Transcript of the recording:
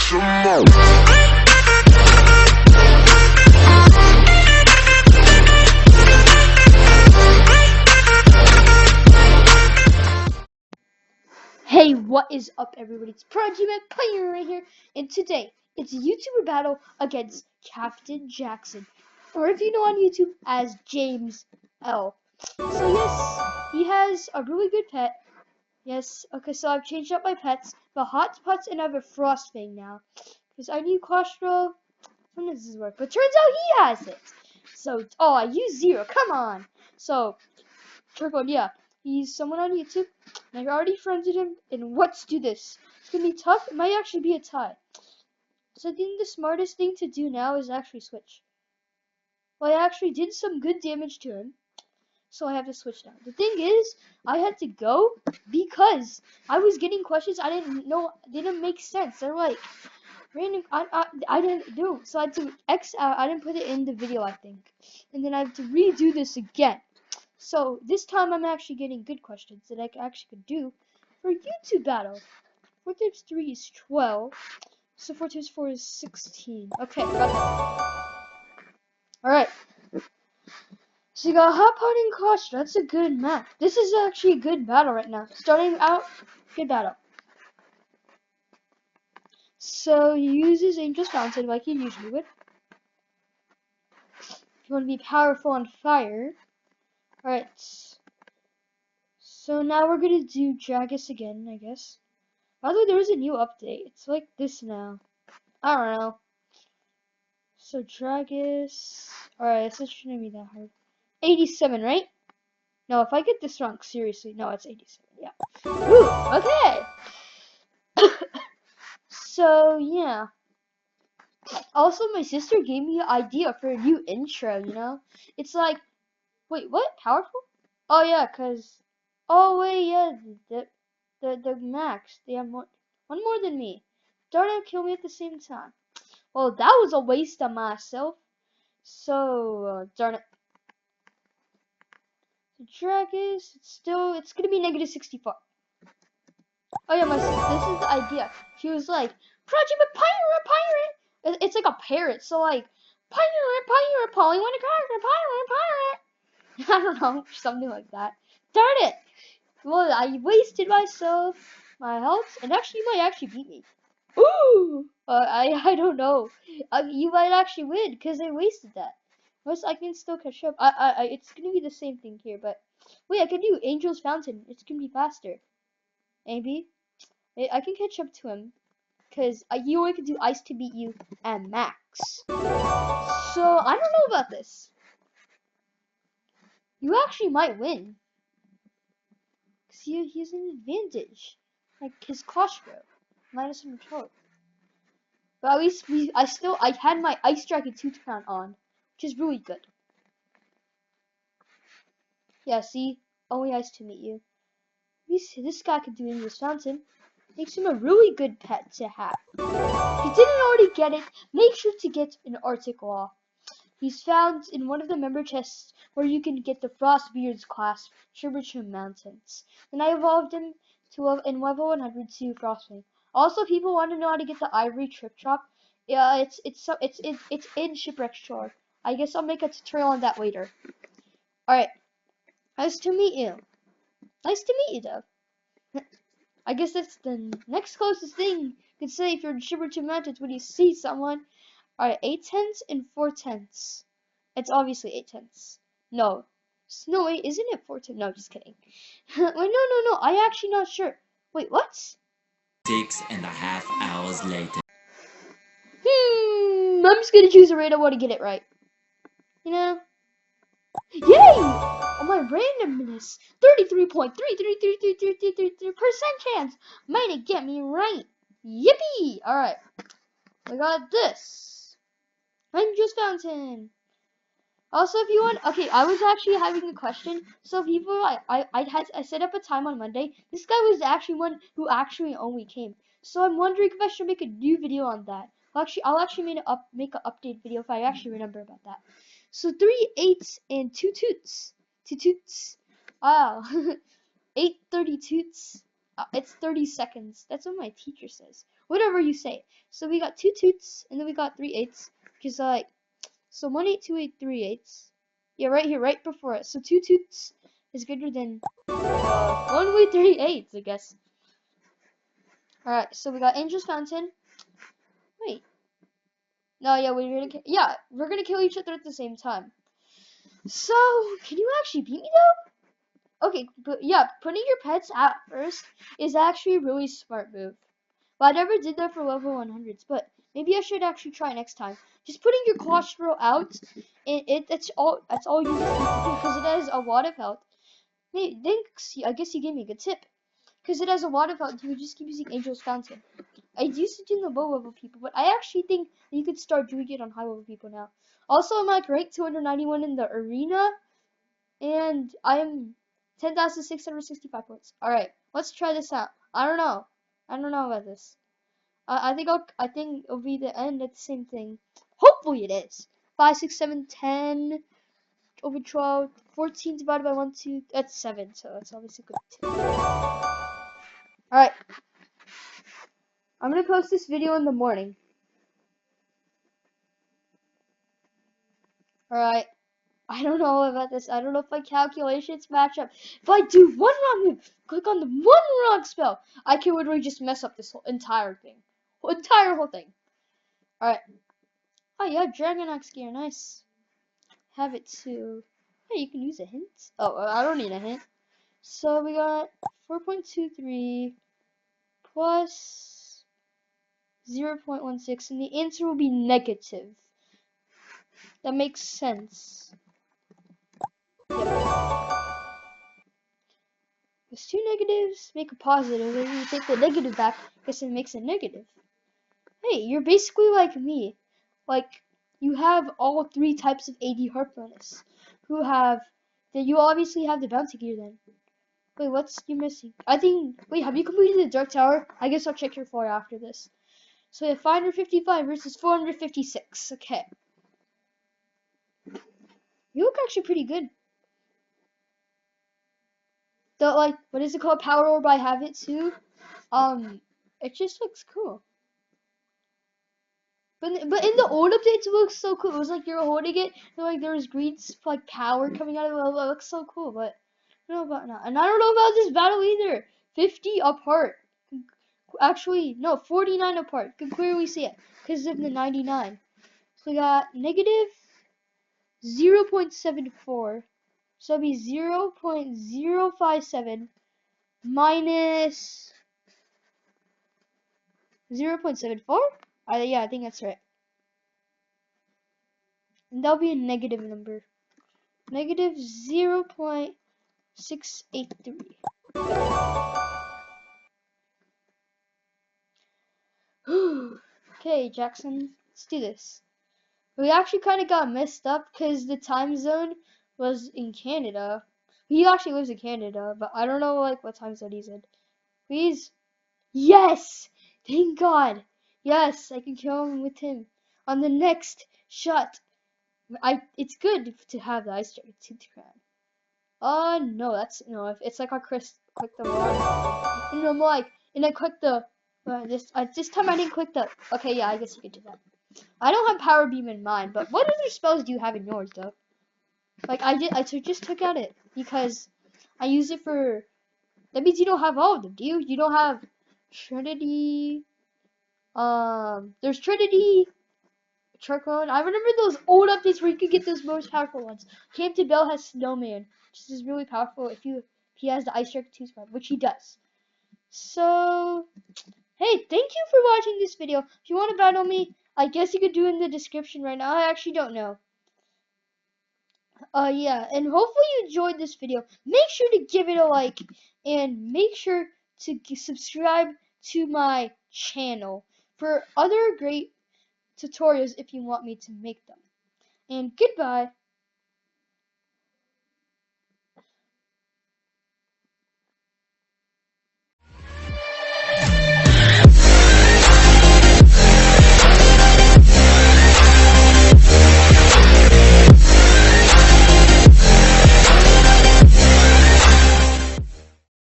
some more. Hey, what is up, everybody? It's Prodigy right here, and today it's a YouTuber battle against Captain Jackson, or if you know on YouTube as James L. So yes, he has a really good pet. Yes, okay, so I've changed up my pets, the Hotpots, and I have a Frostfang now, because I knew Claustro. When does this work? But turns out he has it. So I use zero. Come on. So Trip-Trop, yeah. He's someone on YouTube, and I've already friended him, and let's do this. It's gonna be tough. It might actually be a tie. So I think the smartest thing to do now is actually switch. Well, I actually did some good damage to him, so I have to switch now. The thing is, I had to go because I was getting questions I didn't know, didn't make sense. They're like random. I didn't do, so I had to X out. I didn't put it in the video, I think, and then I have to redo this again. So this time I'm actually getting good questions that I actually could do for YouTube battle. 4 times 3 is 12. So 4 times 4 is 16. Okay, got that. Alright. So you got Hotpot and Claustro. That's a good map. This is actually a good battle right now. Starting out, good battle. So he uses Angel's Fountain like he usually would. If you want to be powerful on fire. Alright. So now we're gonna do Dragus again, I guess. By the way, there is a new update. It's like this now. I don't know. So Dragus. Alright, this shouldn't be that hard. 87, right? No, if I get this wrong, seriously. No, it's 87. Yeah. Woo, okay. So yeah. Also, my sister gave me an idea for a new intro. You know, it's like, wait, what? Powerful? Oh yeah, cause. Oh wait, yeah, the max. They have one more than me. Darn it, kill me at the same time. Well, that was a waste of myself. So, darn it. The Dragus, it's gonna be negative 64. Oh yeah, my sister, this is the idea. She was like, Prodigy, but pirate. It's like a parrot, so like, pirate, Polly, want a pirate. I don't know, something like that. Darn it. Well, I wasted myself, my health, and actually, you might actually beat me. Ooh! I don't know. You might actually win because I wasted that. Plus, I can still catch up. It's gonna be the same thing here, but wait, I can do Angel's Fountain. It's gonna be faster. Maybe I can catch up to him because you only can do Ice to beat you and Max. So I don't know about this. You actually might win. See, he has an advantage, like his Claustro, minus control. But at least I had my Ice Dragon 2 crown on, which is really good. Yeah, see, only Ice to meet you. At least this guy could do Angel's Fountain. Makes him a really good pet to have. If you didn't already get it, make sure to get an Acrticlaw. He's found in one of the member chests where you can get the Frostbeard's class, Trip-Trop Mountains. Then I evolved him to in level 100 to Frostfang. Also, people want to know how to get the Ivory Trip-Trop. Yeah, it's in Shipwreck Shore. I guess I'll make a tutorial on that later. Alright. Nice to meet you. Nice to meet you, though. I guess that's the next closest thing you can say if you're in Trip-Trop Mountains when you see someone. Alright, 8/10 and 4/10. It's obviously 8/10. No. No, wait, isn't it 4/10? No, just kidding. Wait, no. I actually not sure. Wait, what? 6.5 hours later. I'm just gonna choose a rate. I want to get it right. You know? Yay! On my randomness, 33.33333% chance might get me right. Yippee! Alright. We got this. Angel's Fountain. Also, if you want, okay, I was actually having a question. So people, I set up a time on Monday. This guy was actually one who actually only came. So I'm wondering if I should make a new video on that. I'll actually make an update video if I actually remember about that. So 3 8s and 2 toots. 2 toots. Wow. 8:30 toots. It's 30 seconds. That's what my teacher says. whatever you say. So we got 2 toots, and then we got 3 eights. Because, like, so 1 8, 2 8, 3 eights. Yeah, right here, right before it. So 2 toots is greater than 1 with 3 eights, I guess. Alright, so we got Angel's Fountain. Wait. No, yeah, we're gonna kill each other at the same time. So, can you actually beat me though? Okay, but yeah, putting your pets out first is actually a really smart move. But I never did that for level 100s, but maybe I should actually try next time. Just putting your Claustro out, that's all you just need to do, because it has a lot of health. Hey, thanks, I guess you gave me a good tip. Because it has a lot of health, you would just keep using Angel's Fountain. I used to do in the low level people, but I actually think you could start doing it on high level people now. Also, I'm like ranked 291 in the arena, and I'm 10,665 points. Alright, let's try this out. I don't know about this. I think it'll be the end at the same thing. Hopefully it is. 5, 6, 7, 10 over 12, 14 divided by 1, 2, that's 7, so that's obviously good. Alright. I'm gonna post this video in the morning. Alright. I don't know about this. I don't know if my calculations match up. If I do one wrong move, click on the one wrong spell, I can literally just mess up this whole entire thing. Entire whole thing. Alright. Oh yeah, Draconyx gear, nice. Have it too. Hey, you can use a hint. Oh, I don't need a hint. So we got 4.23 plus 0.16, and the answer will be negative. That makes sense. Yep. There's 2 negatives, make a positive, and you take the negative back, guess it makes a negative. Hey, you're basically like me. Like, you have all 3 types of AD heart bonus. You obviously have the bounty gear then. Wait, what's you missing? Wait, have you completed the Dark Tower? I guess I'll check your floor after this. So we have 555 versus 456. Okay. You look actually pretty good. What is it called? Power Orb, I have it too. It just looks cool. But in the old updates, it looks so cool. It was like you're holding it, and like there was green like power coming out of it. It looks so cool. But I don't know about now, and I don't know about this battle either. 50 apart. Actually, no, 49 apart. Can clearly see it because of the 99. So we got negative 0.74. So it'll be 0.057 minus 0.74? Yeah, I think that's right. And that'll be a negative number. Negative 0.683. Okay, Jackson, let's do this. We actually kind of got messed up because the time zone was in Canada. He actually lives in Canada, but I don't know like what time zone he's in. Please. Yes! Thank God. Yes, I can kill him with him on the next shot. It's good to have the ice dragon to crown. No, it's like I click the wrong button. And I'm like, and I click the this time I didn't click the. Okay, yeah, I guess you could do that. I don't have power beam in mine, but what other spells do you have in yours though? Like I just took out it because I use it for. That means you don't have all of them, do you? You don't have Trinity. There's Trinity, Charcone. I remember those old updates where you could get those most powerful ones. Campton Bell has Snowman, which is really powerful if he has the Ice Strike 2 spell, which he does. So, hey, thank you for watching this video. If you want to battle me, I guess you could do it in the description right now. I actually don't know. Yeah, and hopefully you enjoyed this video. Make sure to give it a like, and make sure to subscribe to my channel for other great tutorials if you want me to make them. And goodbye.